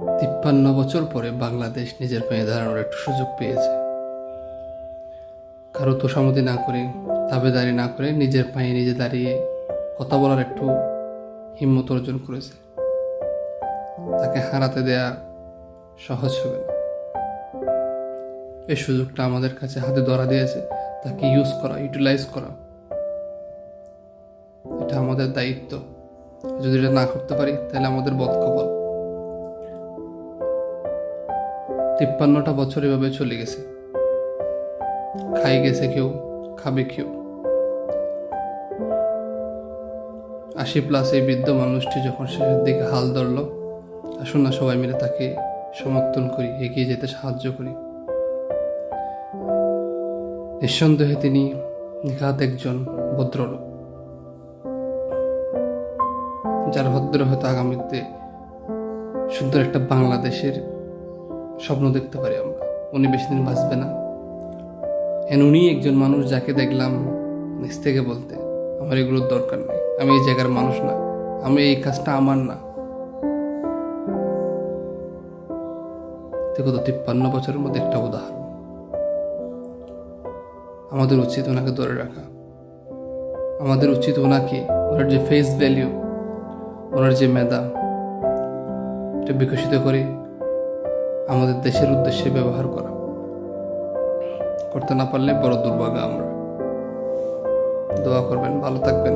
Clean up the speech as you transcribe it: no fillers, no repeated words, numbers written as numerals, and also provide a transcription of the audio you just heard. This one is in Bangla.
53 বছর পরে বাংলাদেশ নিজের পায়ে দাঁড়ানোর একটু সুযোগ পেয়েছে। কারো তোষামতি না করে, দাবেদারি না করে নিজের পায়ে নিজে দাঁড়িয়ে কথা বলার একটু হিম্মত অর্জন করেছে। তাকে হারাতে দেয়া সহজ হবে না। এই সুযোগটা আমাদের কাছে হাতে ধরা দিয়েছে, তাকে ইউটিলাইজ করা, এটা আমাদের দায়িত্ব। যদি এটা না করতে পারি তাহলে আমাদের বদকপাল। 53টা বছর এভাবে চলে গেছে, খাই গেছে কেউ, খাবে কেউ। 80+ এই বৃদ্ধ মানুষটি যখন শেষের দিকে হাল ধরল, আসুন না সবাই মিলে তাকে সমর্থন করি, এগিয়ে যেতে সাহায্য করি। নিঃসন্দেহে তিনি নিখাত একজন ভদ্রলোক, যার ভদ্র হয়তো আগামীতে সুন্দর একটা বাংলাদেশের স্বপ্ন দেখতে পারি আমরা। উনি বেশি দিন বাঁচবে না। উনি একজন মানুষ যাকে দেখলাম নিজ থেকে বলতে, আমার এগুলোর দরকার নেই, আমি এই জায়গার মানুষ না, আমি এই কাজটা আমার না। দেখো তো, 53 বছরের মধ্যে একটা উদাহরণ। আমাদের উচিত ওনাকে ধরে রাখা। আমাদের উচিত ওনাকে, ওনার যে ফেস ভ্যালিউ, ওনার যে মেধা, এটা বিকশিত করে আমাদের দেশের উদ্দেশ্যে ব্যবহার করা। করতে না পারলে বড় দুর্ভাগ্য আমরা। দোয়া করবেন, ভালো থাকবেন।